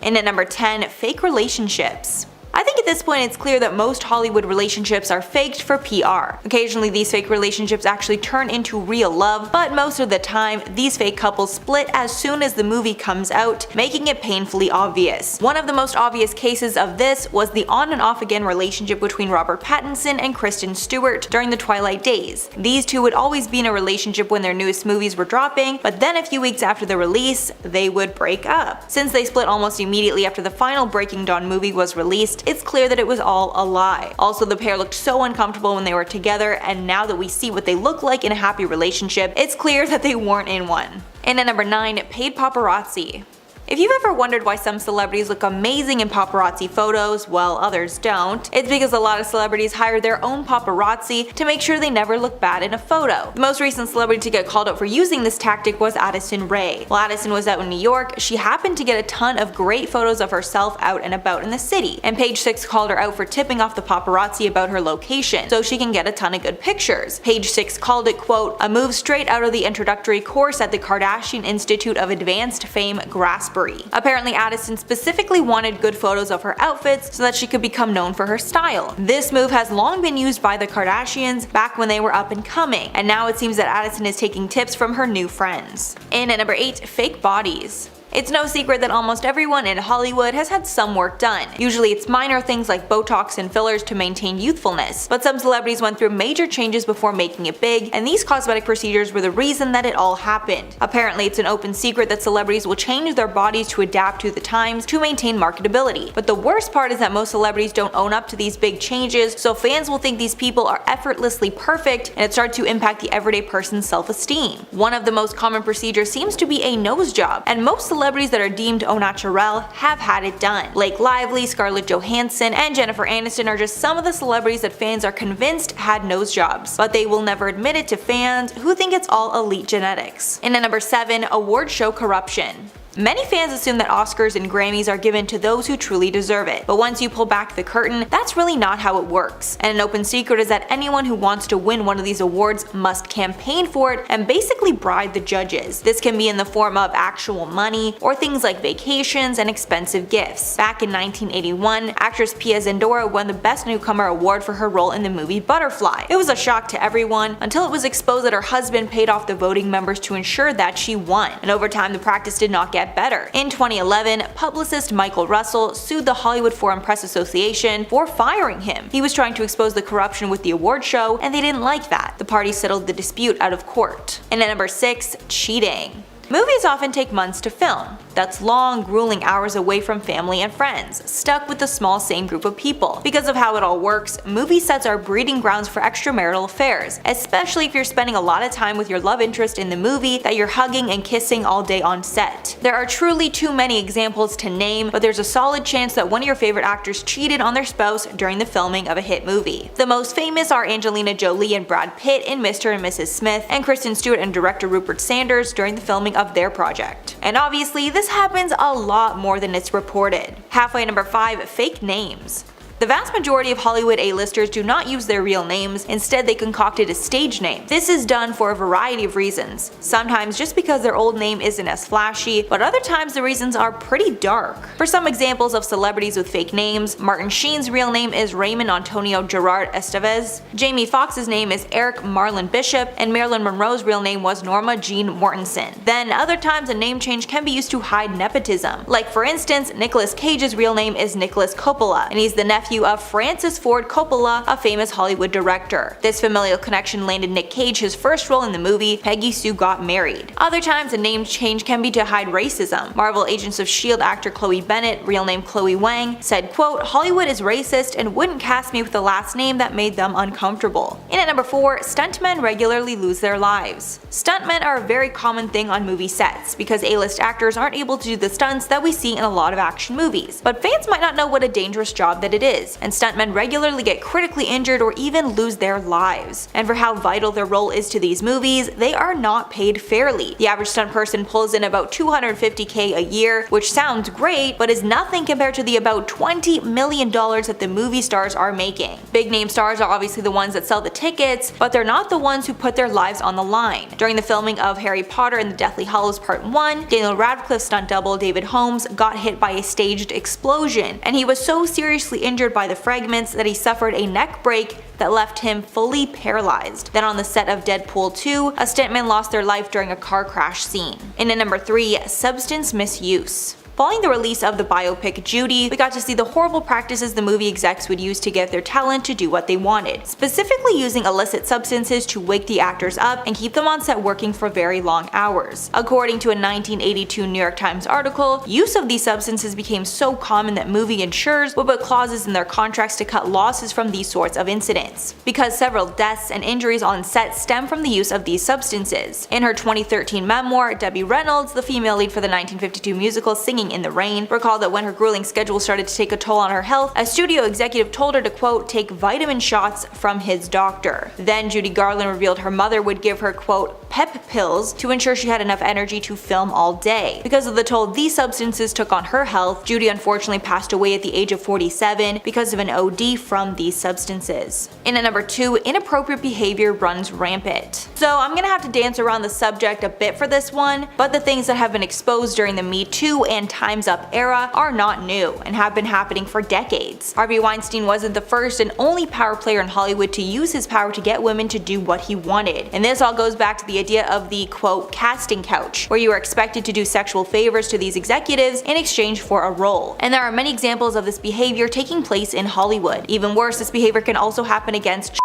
And at number 10, fake relationships. I think at this point it's clear that most Hollywood relationships are faked for PR. Occasionally these fake relationships actually turn into real love, but most of the time these fake couples split as soon as the movie comes out, making it painfully obvious. One of the most obvious cases of this was the on and off again relationship between Robert Pattinson and Kristen Stewart during the Twilight days. These two would always be in a relationship when their newest movies were dropping, but then a few weeks after the release, they would break up. Since they split almost immediately after the final Breaking Dawn movie was released, it's clear that it was all a lie. Also, the pair looked so uncomfortable when they were together, and now that we see what they look like in a happy relationship, it's clear that they weren't in one. And at number 9, paid paparazzi. If you've ever wondered why some celebrities look amazing in paparazzi photos while others don't, it's because a lot of celebrities hire their own paparazzi to make sure they never look bad in a photo. The most recent celebrity to get called out for using this tactic was Addison Rae. While Addison was out in New York, she happened to get a ton of great photos of herself out and about in the city, and Page Six called her out for tipping off the paparazzi about her location so she can get a ton of good pictures. Page Six called it, quote, "a move straight out of the introductory course at the Kardashian Institute of Advanced Fame Grasp." Apparently Addison specifically wanted good photos of her outfits so that she could become known for her style. This move has long been used by the Kardashians back when they were up and coming, and now it seems that Addison is taking tips from her new friends. And at number 8, fake bodies. It's no secret that almost everyone in Hollywood has had some work done. Usually it's minor things like Botox and fillers to maintain youthfulness, but some celebrities went through major changes before making it big, and these cosmetic procedures were the reason that it all happened. Apparently it's an open secret that celebrities will change their bodies to adapt to the times to maintain marketability. But the worst part is that most celebrities don't own up to these big changes, so fans will think these people are effortlessly perfect, and it starts to impact the everyday person's self-esteem. One of the most common procedures seems to be a nose job, and most celebrities that are deemed au naturel have had it done. Blake Lively, Scarlett Johansson, and Jennifer Aniston are just some of the celebrities that fans are convinced had nose jobs, but they will never admit it to fans who think it's all elite genetics. And at number 7, award show corruption. Many fans assume that Oscars and Grammys are given to those who truly deserve it, but once you pull back the curtain, that's really not how it works. And an open secret is that anyone who wants to win one of these awards must campaign for it and basically bribe the judges. This can be in the form of actual money or things like vacations and expensive gifts. Back in 1981, actress Pia Zendora won the Best Newcomer award for her role in the movie Butterfly. It was a shock to everyone until it was exposed that her husband paid off the voting members to ensure that she won, and over time the practice did not get better. In 2011, publicist Michael Russell sued the Hollywood Foreign Press Association for firing him. He was trying to expose the corruption with the award show, and they didn't like that. The parties settled the dispute out of court. And at number 6, cheating. Movies often take months to film. That's long, grueling hours away from family and friends, stuck with the small same group of people. Because of how it all works, movie sets are breeding grounds for extramarital affairs, especially if you're spending a lot of time with your love interest in the movie that you're hugging and kissing all day on set. There are truly too many examples to name, but there's a solid chance that one of your favorite actors cheated on their spouse during the filming of a hit movie. The most famous are Angelina Jolie and Brad Pitt in Mr. and Mrs. Smith, and Kristen Stewart and director Rupert Sanders during the filming of their project. And obviously this happens a lot more than it's reported. Halfway number 5, fake names. The vast majority of Hollywood A-listers do not use their real names, instead they concocted a stage name. This is done for a variety of reasons. Sometimes just because their old name isn't as flashy, but other times the reasons are pretty dark. For some examples of celebrities with fake names, Martin Sheen's real name is Raymond Antonio Gerard Estevez, Jamie Foxx's name is Eric Marlon Bishop, and Marilyn Monroe's real name was Norma Jean Mortensen. Then other times a name change can be used to hide nepotism. Like for instance, Nicolas Cage's real name is Nicholas Coppola, and he's the nephew of Francis Ford Coppola, a famous Hollywood director. This familial connection landed Nick Cage his first role in the movie Peggy Sue Got Married. Other times a name change can be to hide racism. Marvel Agents of S.H.I.E.L.D. actor Chloe Bennett, real name Chloe Wang, said, quote, "Hollywood is racist and wouldn't cast me with the last name that made them uncomfortable." And at number 4, stuntmen regularly lose their lives. Stuntmen are a very common thing on movie sets because A-list actors aren't able to do the stunts that we see in a lot of action movies. But fans might not know what a dangerous job that it is. is, and stuntmen regularly get critically injured or even lose their lives. And for how vital their role is to these movies, they are not paid fairly. The average stunt person pulls in about $250K a year, which sounds great, but is nothing compared to the about $20 million that the movie stars are making. Big name stars are obviously the ones that sell the tickets, but they're not the ones who put their lives on the line. During the filming of Harry Potter and the Deathly Hallows Part 1, Daniel Radcliffe's stunt double David Holmes got hit by a staged explosion, and he was so seriously injured by the fragments that he suffered a neck break that left him fully paralyzed. Then on the set of Deadpool 2, a stuntman lost their life during a car crash scene. And at number 3, substance misuse. Following the release of the biopic Judy, we got to see the horrible practices the movie execs would use to get their talent to do what they wanted, specifically using illicit substances to wake the actors up and keep them on set working for very long hours. According to a 1982 New York Times article, use of these substances became so common that movie insurers would put clauses in their contracts to cut losses from these sorts of incidents, because several deaths and injuries on set stem from the use of these substances. In her 2013 memoir, Debbie Reynolds, the female lead for the 1952 musical Singing in the Rain, recalled that when her grueling schedule started to take a toll on her health, a studio executive told her to quote, take vitamin shots from his doctor. Then Judy Garland revealed her mother would give her quote, pep pills to ensure she had enough energy to film all day. Because of the toll these substances took on her health, Judy unfortunately passed away at the age of 47 because of an OD from these substances. In at number 2, inappropriate behavior runs rampant. So I'm gonna have to dance around the subject a bit for this one, but the things that have been exposed during the Me Too and Time's Up era are not new and have been happening for decades. Harvey Weinstein wasn't the first and only power player in Hollywood to use his power to get women to do what he wanted. And this all goes back to the idea of the quote casting couch, where you are expected to do sexual favors to these executives in exchange for a role. And there are many examples of this behavior taking place in Hollywood. Even worse, this behavior can also happen against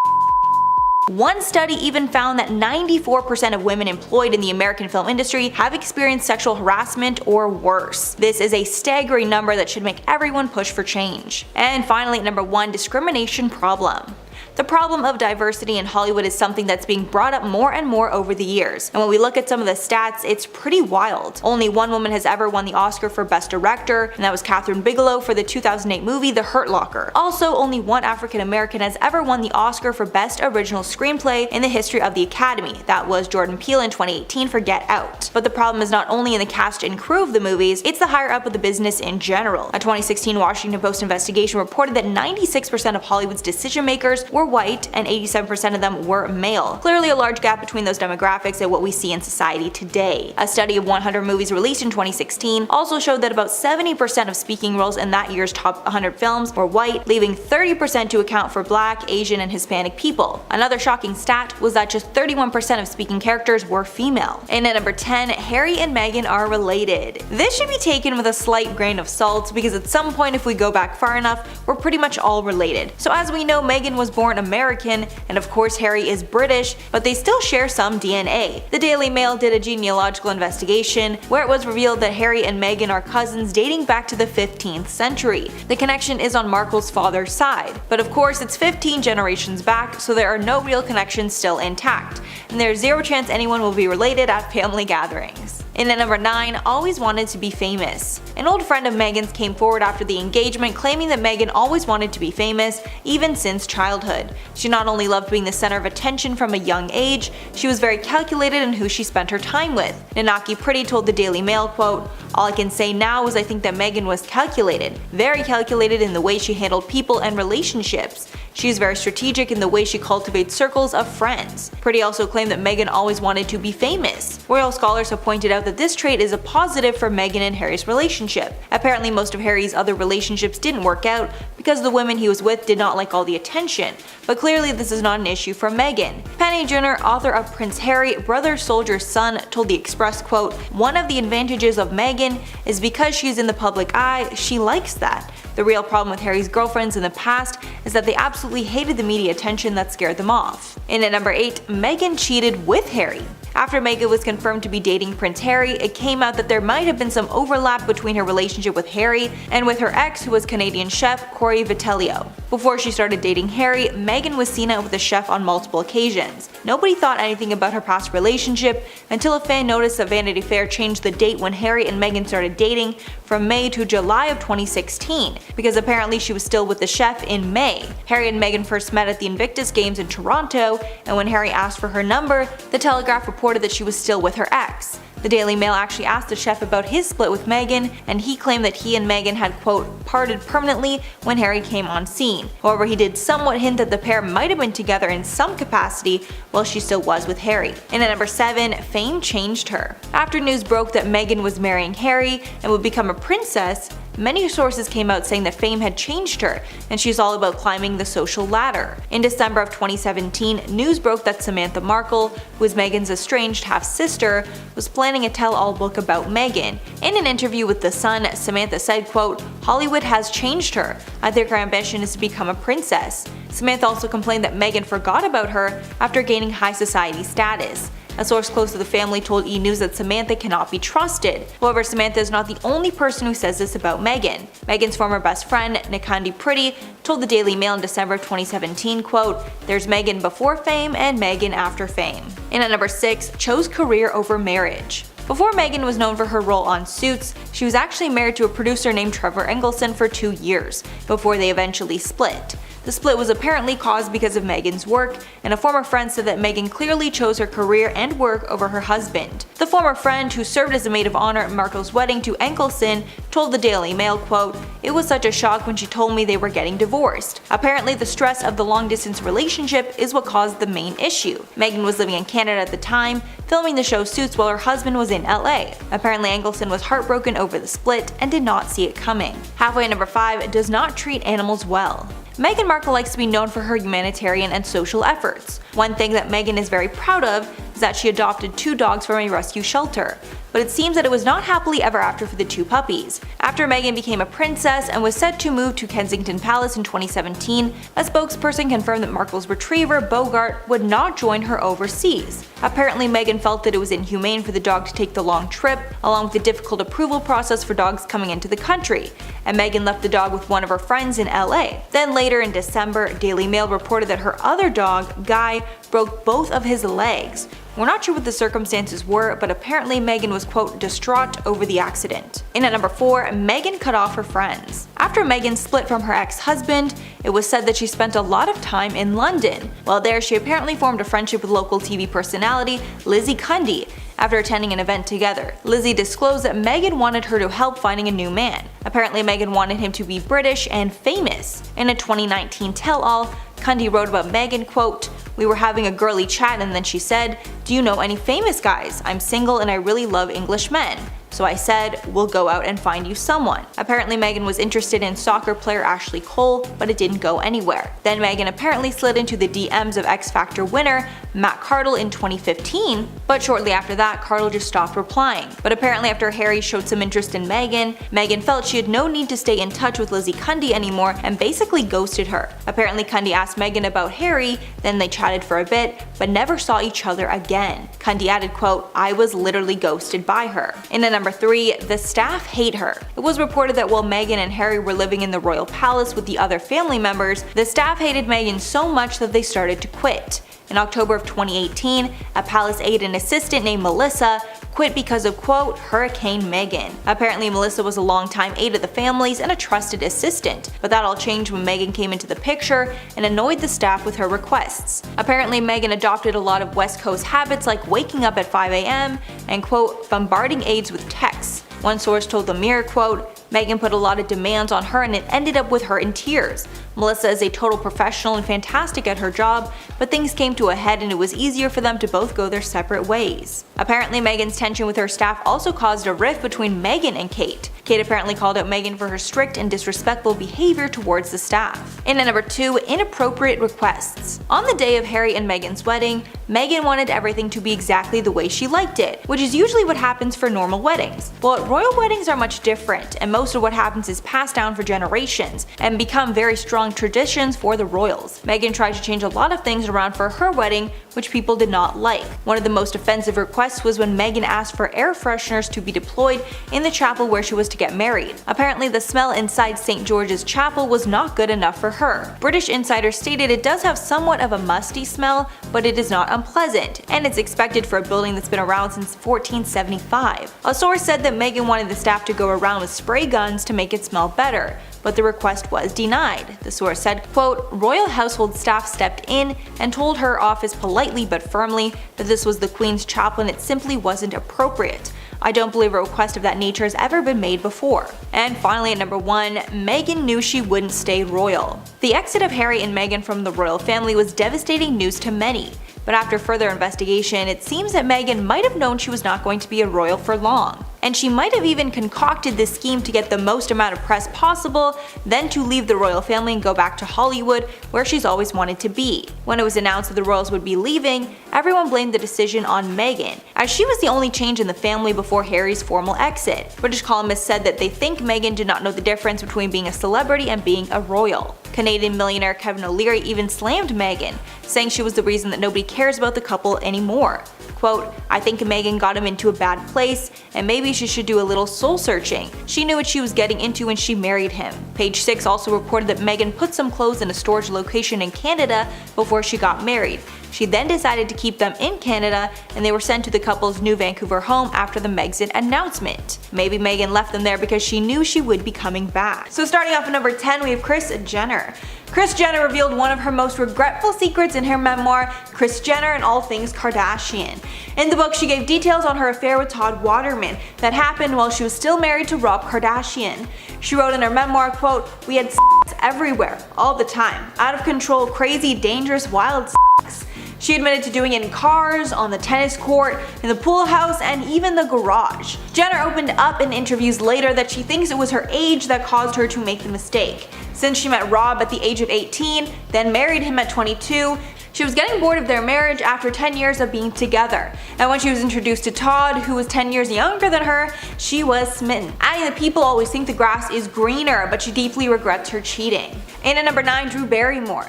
One study even found that 94% of women employed in the American film industry have experienced sexual harassment or worse. This is a staggering number that should make everyone push for change. And finally, at number 1, discrimination problem. The problem of diversity in Hollywood is something that's being brought up more and more over the years, and when we look at some of the stats, it's pretty wild. Only one woman has ever won the Oscar for Best Director, and that was Kathryn Bigelow for the 2008 movie The Hurt Locker. Also, only one African American has ever won the Oscar for Best Original Screenplay in the history of the Academy. That was Jordan Peele in 2018 for Get Out. But the problem is not only in the cast and crew of the movies, it's the higher up of the business in general. A 2016 Washington Post investigation reported that 96% of Hollywood's decision makers were white and 87% of them were male. Clearly a large gap between those demographics and what we see in society today. A study of 100 movies released in 2016 also showed that about 70% of speaking roles in that year's top 100 films were white, leaving 30% to account for Black, Asian, and Hispanic people. Another shocking stat was that just 31% of speaking characters were female. And at number 10, Harry and Meghan are related. This should be taken with a slight grain of salt because at some point, if we go back far enough, we're pretty much all related. So as we know, Meghan was born American, and of course Harry is British, but they still share some DNA. The Daily Mail did a genealogical investigation where it was revealed that Harry and Meghan are cousins dating back to the 15th century. The connection is on Markle's father's side, but of course it's 15 generations back, so there are no real connections still intact, and there's zero chance anyone will be related at family gatherings. And at number 9, always wanted to be famous. An old friend of Meghan's came forward after the engagement claiming that Meghan always wanted to be famous, even since childhood. She not only loved being the center of attention from a young age, she was very calculated in who she spent her time with. Nanaki Pretty told the Daily Mail, quote, "All I can say now is I think that Meghan was calculated, very calculated in the way she handled people and relationships. She is very strategic in the way she cultivates circles of friends." Pretty also claimed that Meghan always wanted to be famous. Royal scholars have pointed out that this trait is a positive for Meghan and Harry's relationship. Apparently most of Harry's other relationships didn't work out because the women he was with did not like all the attention, but clearly this is not an issue for Meghan. Penny Jenner, author of Prince Harry, Brother Soldier's Son, told the Express, quote, "One of the advantages of Meghan is because she's in the public eye, she likes that. The real problem with Harry's girlfriends in the past is that they absolutely hated the media attention that scared them off." And at number 8, Meghan cheated with Harry. After Meghan was confirmed to be dating Prince Harry, it came out that there might have been some overlap between her relationship with Harry and with her ex, who was Canadian chef Corey Vitelio. Before she started dating Harry, Meghan was seen out with the chef on multiple occasions. Nobody thought anything about her past relationship until a fan noticed that Vanity Fair changed the date when Harry and Meghan started dating from May to July of 2016, because apparently she was still with the chef in May. Harry and Meghan first met at the Invictus Games in Toronto, and when Harry asked for her number, the Telegraph reported that she was still with her ex. The Daily Mail actually asked the chef about his split with Meghan, and he claimed that he and Meghan had quote, parted permanently when Harry came on scene. However, he did somewhat hint that the pair might have been together in some capacity while she still was with Harry. And at number 7, fame changed her. After news broke that Meghan was marrying Harry and would become a princess, many sources came out saying that fame had changed her, and she's all about climbing the social ladder. In December of 2017, news broke that Samantha Markle, who is Meghan's estranged half-sister, was planning a tell-all book about Meghan. In an interview with The Sun, Samantha said, quote, "Hollywood has changed her. I think her ambition is to become a princess." Samantha also complained that Meghan forgot about her after gaining high society status. A source close to the family told E! News that Samantha cannot be trusted. However, Samantha is not the only person who says this about Meghan. Meghan's former best friend, Nikandi Pretty, told the Daily Mail in December of 2017, quote, "There's Meghan before fame and Meghan after fame." And at number 6, chose career over marriage. Before Meghan was known for her role on Suits, she was actually married to a producer named Trevor Engelson for 2 years, before they eventually split. The split was apparently caused because of Meghan's work, and a former friend said that Meghan clearly chose her career and work over her husband. The former friend, who served as a maid of honor at Markle's wedding to Engelson, told the Daily Mail, quote, "It was such a shock when she told me they were getting divorced. Apparently the stress of the long-distance relationship is what caused the main issue. Meghan was living in Canada at the time, filming the show Suits while her husband was in LA. Apparently Engelson was heartbroken over the split and did not see it coming." Halfway at number 5, does not treat animals well. Meghan Markle likes to be known for her humanitarian and social efforts. One thing that Meghan is very proud of is that she adopted 2 dogs from a rescue shelter. But it seems that it was not happily ever after for the 2 puppies. After Meghan became a princess and was set to move to Kensington Palace in 2017, a spokesperson confirmed that Markle's retriever, Bogart, would not join her overseas. Apparently Meghan felt that it was inhumane for the dog to take the long trip, along with the difficult approval process for dogs coming into the country, and Meghan left the dog with one of her friends in LA. Then later in December, Daily Mail reported that her other dog, Guy, broke both of his legs. We're not sure what the circumstances were, but apparently Meghan was quote distraught over the accident. And at number 4, Meghan cut off her friends. After Meghan split from her ex-husband, it was said that she spent a lot of time in London. While there, she apparently formed a friendship with local TV personality Lizzie Cundy. After attending an event together, Lizzie disclosed that Meghan wanted her to help finding a new man. Apparently Meghan wanted him to be British and famous. In a 2019 tell-all, Cundy wrote about Meghan, quote, "We were having a girly chat and then she said, 'Do you know any famous guys? I'm single and I really love English men.' So I said, we'll go out and find you someone." Apparently Meghan was interested in soccer player Ashley Cole, but it didn't go anywhere. Then Meghan apparently slid into the DMs of X Factor winner Matt Cardle in 2015, but shortly after that Cardle just stopped replying. But apparently after Harry showed some interest in Meghan, Meghan felt she had no need to stay in touch with Lizzie Cundy anymore and basically ghosted her. Apparently Cundy asked Meghan about Harry, then they chatted for a bit, but never saw each other again. Cundy added, quote, "I was literally ghosted by her." And then number 3, the staff hate her. It was reported that while Meghan and Harry were living in the royal palace with the other family members, the staff hated Meghan so much that they started to quit. In October of 2018, a palace aide and assistant named Melissa quit because of, quote, Hurricane Meghan. Apparently Melissa was a longtime aide of the family's and a trusted assistant, but that all changed when Meghan came into the picture and annoyed the staff with her requests. Apparently Meghan adopted a lot of West Coast habits like waking up at 5 a.m. and, quote, bombarding aides with texts. One source told the Mirror, quote, "Meghan put a lot of demands on her and it ended up with her in tears. Melissa is a total professional and fantastic at her job, but things came to a head and it was easier for them to both go their separate ways." Apparently Meghan's tension with her staff also caused a rift between Meghan and Kate. Kate apparently called out Meghan for her strict and disrespectful behavior towards the staff. And at number 2, inappropriate requests. On the day of Harry and Meghan's wedding, Meghan wanted everything to be exactly the way she liked it, which is usually what happens for normal weddings. But royal weddings are much different, and most of what happens is passed down for generations and become very strong traditions for the royals. Meghan tried to change a lot of things around for her wedding, which people did not like. One of the most offensive requests was when Meghan asked for air fresheners to be deployed in the chapel where she was to get married. Apparently the smell inside St. George's Chapel was not good enough for her. British insiders stated it does have somewhat of a musty smell, but it is not unpleasant, and it's expected for a building that's been around since 1475. A source said that Meghan wanted the staff to go around with spray guns to make it smell better, but the request was denied. The source said, quote, "Royal household staff stepped in and told her office politely but firmly that this was the Queen's chapel and it simply wasn't appropriate. I don't believe a request of that nature has ever been made before." And finally at number 1, Meghan knew she wouldn't stay royal. The exit of Harry and Meghan from the royal family was devastating news to many. But after further investigation, it seems that Meghan might have known she was not going to be a royal for long. And she might have even concocted this scheme to get the most amount of press possible, then to leave the royal family and go back to Hollywood, where she's always wanted to be. When it was announced that the royals would be leaving, everyone blamed the decision on Meghan, as she was the only change in the family before Harry's formal exit. British columnists said that they think Meghan did not know the difference between being a celebrity and being a royal. Canadian millionaire Kevin O'Leary even slammed Meghan, saying she was the reason that nobody cares about the couple anymore. Quote, "I think Meghan got him into a bad place, and maybe she should do a little soul searching. She knew what she was getting into when she married him." Page 6 also reported that Meghan put some clothes in a storage location in Canada before she got married. She then decided to keep them in Canada, and they were sent to the couple's new Vancouver home after the Megxit announcement. Maybe Meghan left them there because she knew she would be coming back. So starting off at number 10, we have Kris Jenner. Kris Jenner revealed one of her most regretful secrets in her memoir, Kris Jenner and All Things Kardashian. In the book, she gave details on her affair with Todd Waterman that happened while she was still married to Rob Kardashian. She wrote in her memoir, quote, "We had sex everywhere, all the time. Out of control, crazy, dangerous, wild sex." She admitted to doing it in cars, on the tennis court, in the pool house, and even the garage. Jenner opened up in interviews later that she thinks it was her age that caused her to make the mistake. Since she met Rob at the age of 18, then married him at 22, she was getting bored of their marriage after 10 years of being together. And when she was introduced to Todd, who was 10 years younger than her, she was smitten. Adding that people always think the grass is greener, but she deeply regrets her cheating. And at number 9, Drew Barrymore.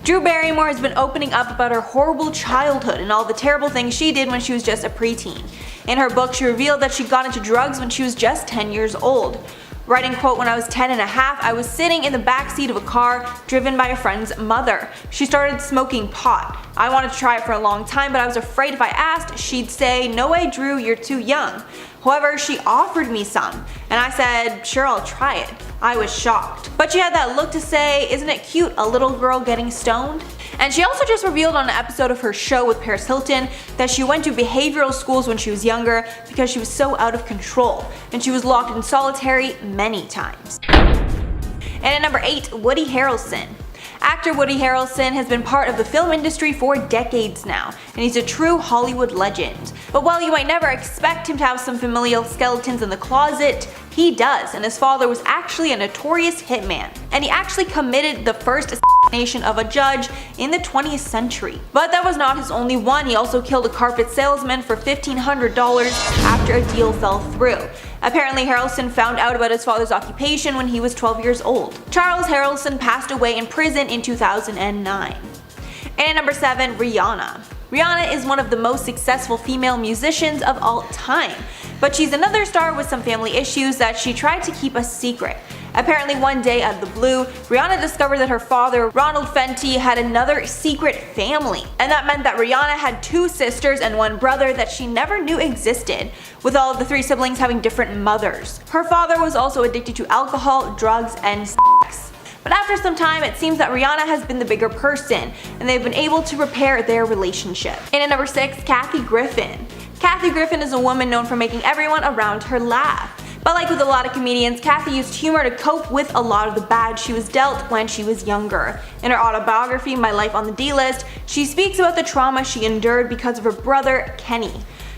Drew Barrymore has been opening up about her horrible childhood and all the terrible things she did when she was just a preteen. In her book, she revealed that she got into drugs when she was just 10 years old. Writing, quote, "When I was 10 and a half, I was sitting in the back seat of a car driven by a friend's mother. She started smoking pot. I wanted to try it for a long time, but I was afraid if I asked, she'd say, 'No way, Drew, you're too young.' However, she offered me some, and I said, 'Sure, I'll try it.' I was shocked. But she had that look to say, 'Isn't it cute, a little girl getting stoned?'" And she also just revealed on an episode of her show with Paris Hilton that she went to behavioral schools when she was younger because she was so out of control, and she was locked in solitary many times. And at number 8, Woody Harrelson. Actor Woody Harrelson has been part of the film industry for decades now, and he's a true Hollywood legend. But while you might never expect him to have some familial skeletons in the closet, he does, and his father was actually a notorious hitman. And he actually committed the first assassination of a judge in the 20th century. But that was not his only one. He also killed a carpet salesman for $1,500 after a deal fell through. Apparently Harrelson found out about his father's occupation when he was 12 years old. Charles Harrelson passed away in prison in 2009. And at number 7, Rihanna. Rihanna is one of the most successful female musicians of all time, but she's another star with some family issues that she tried to keep a secret. Apparently one day out of the blue, Rihanna discovered that her father, Ronald Fenty, had another secret family. And that meant that Rihanna had 2 sisters and 1 brother that she never knew existed, with all of the 3 siblings having different mothers. Her father was also addicted to alcohol, drugs, and sex. But after some time, it seems that Rihanna has been the bigger person, and they've been able to repair their relationship. And at number 6, Kathy Griffin. Kathy Griffin is a woman known for making everyone around her laugh. But like with a lot of comedians, Kathy used humor to cope with a lot of the bad she was dealt when she was younger. In her autobiography, My Life on the D-List, she speaks about the trauma she endured because of her brother, Kenny.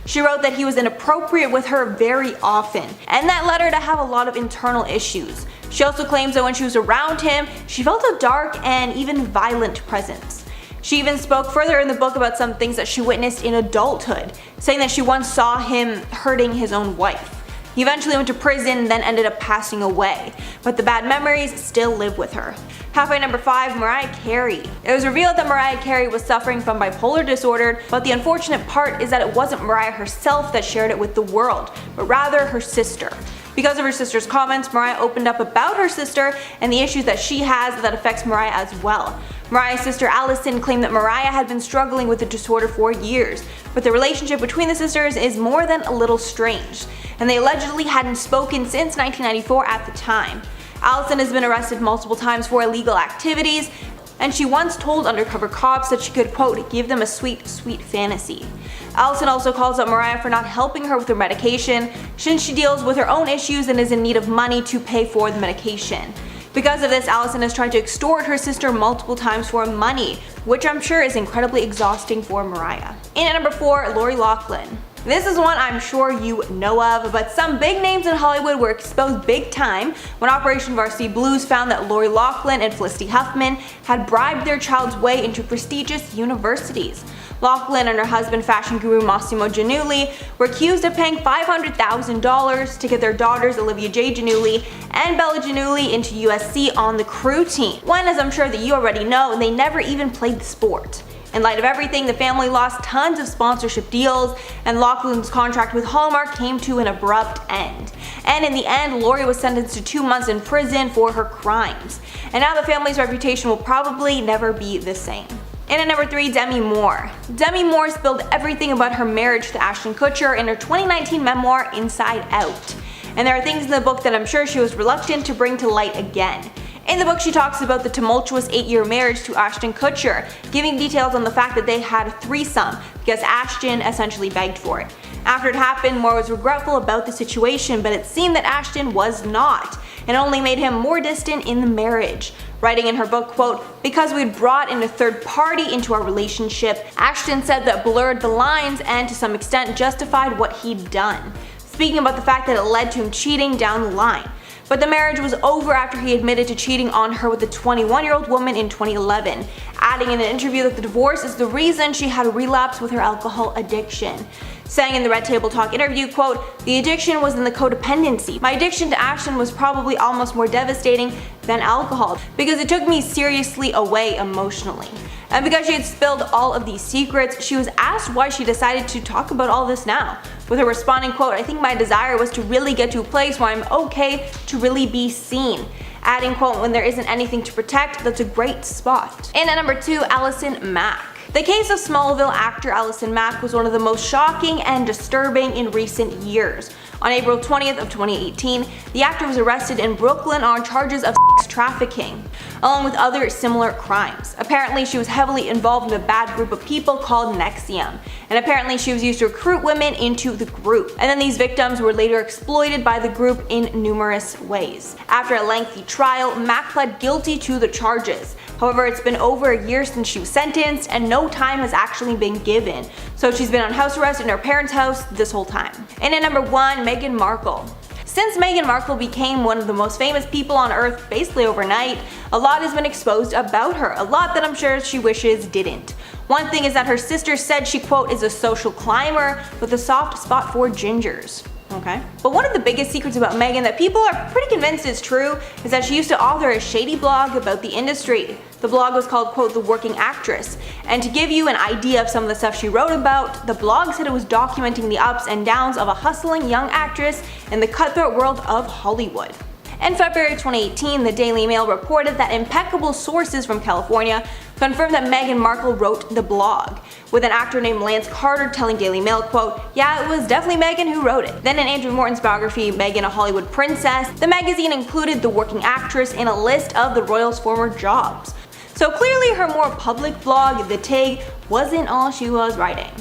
She wrote that he was inappropriate with her very often, and that led her to have a lot of internal issues. She also claims that when she was around him, she felt a dark and even violent presence. She even spoke further in the book about some things that she witnessed in adulthood, saying that she once saw him hurting his own wife. He eventually went to prison, then ended up passing away, but the bad memories still live with her. Halfway number 5, Mariah Carey. It was revealed that Mariah Carey was suffering from bipolar disorder, but the unfortunate part is that it wasn't Mariah herself that shared it with the world, but rather her sister. Because of her sister's comments, Mariah opened up about her sister and the issues that she has that affects Mariah as well. Mariah's sister Allison claimed that Mariah had been struggling with the disorder for years, but the relationship between the sisters is more than a little strange, and they allegedly hadn't spoken since 1994 at the time. Allison has been arrested multiple times for illegal activities, and she once told undercover cops that she could, quote, give them a sweet, sweet fantasy. Allison also calls out Mariah for not helping her with her medication, since she deals with her own issues and is in need of money to pay for the medication. Because of this, Allison has tried to extort her sister multiple times for money, which I'm sure is incredibly exhausting for Mariah. In at number 4, Lori Loughlin. This is one I'm sure you know of, but some big names in Hollywood were exposed big time when Operation Varsity Blues found that Lori Loughlin and Felicity Huffman had bribed their child's way into prestigious universities. Loughlin and her husband, fashion guru Massimo Giannulli, were accused of paying $500,000 to get their daughters Olivia J. Giannulli and Bella Giannulli into USC on the crew team, when, as I'm sure that you already know, they never even played the sport. In light of everything, the family lost tons of sponsorship deals, and Loughlin's contract with Hallmark came to an abrupt end. And in the end, Lori was sentenced to 2 months in prison for her crimes. And now the family's reputation will probably never be the same. And at number 3, Demi Moore. Demi Moore spilled everything about her marriage to Ashton Kutcher in her 2019 memoir, Inside Out. And there are things in the book that I'm sure she was reluctant to bring to light again. In the book, she talks about the tumultuous 8-year marriage to Ashton Kutcher, giving details on the fact that they had a threesome because Ashton essentially begged for it. After it happened, Moore was regretful about the situation, but it seemed that Ashton was not, and only made him more distant in the marriage. Writing in her book, quote, because we'd brought in a third party into our relationship, Ashton said that blurred the lines and to some extent justified what he'd done, speaking about the fact that it led to him cheating down the line. But the marriage was over after he admitted to cheating on her with a 21-year-old woman in 2011, adding in an interview that the divorce is the reason she had a relapse with her alcohol addiction. Saying in the Red Table Talk interview, quote, the addiction was in the codependency. My addiction to Ashton was probably almost more devastating than alcohol because it took me seriously away emotionally. And because she had spilled all of these secrets, she was asked why she decided to talk about all this now, with her responding, quote, I think my desire was to really get to a place where I'm okay to really be seen. Adding, quote, when there isn't anything to protect, that's a great spot. And at number 2, Allison Mack. The case of Smallville actor Allison Mack was one of the most shocking and disturbing in recent years. On April 20th of 2018, the actor was arrested in Brooklyn on charges of sex trafficking, along with other similar crimes. Apparently, she was heavily involved in a bad group of people called Nexium, and apparently she was used to recruit women into the group. And then these victims were later exploited by the group in numerous ways. After a lengthy trial, Mack pled guilty to the charges. However, it's been over a year since she was sentenced and no time has actually been given, so she's been on house arrest in her parents' house this whole time. And at number 1, Meghan Markle. Since Meghan Markle became one of the most famous people on earth basically overnight, a lot has been exposed about her, a lot that I'm sure she wishes didn't. One thing is that her sister said she, quote, is a social climber with a soft spot for gingers. Okay. But one of the biggest secrets about Meghan that people are pretty convinced is true is that she used to author a shady blog about the industry. The blog was called, quote, The Working Actress. And to give you an idea of some of the stuff she wrote about, the blog said it was documenting the ups and downs of a hustling young actress in the cutthroat world of Hollywood. In February 2018, the Daily Mail reported that impeccable sources from California confirmed that Meghan Markle wrote the blog, with an actor named Lance Carter telling Daily Mail, quote, yeah, it was definitely Meghan who wrote it. Then in Andrew Morton's biography, Meghan, a Hollywood Princess, the magazine included The Working Actress in a list of the royals' former jobs. So clearly her more public blog, The Tig, wasn't all she was writing.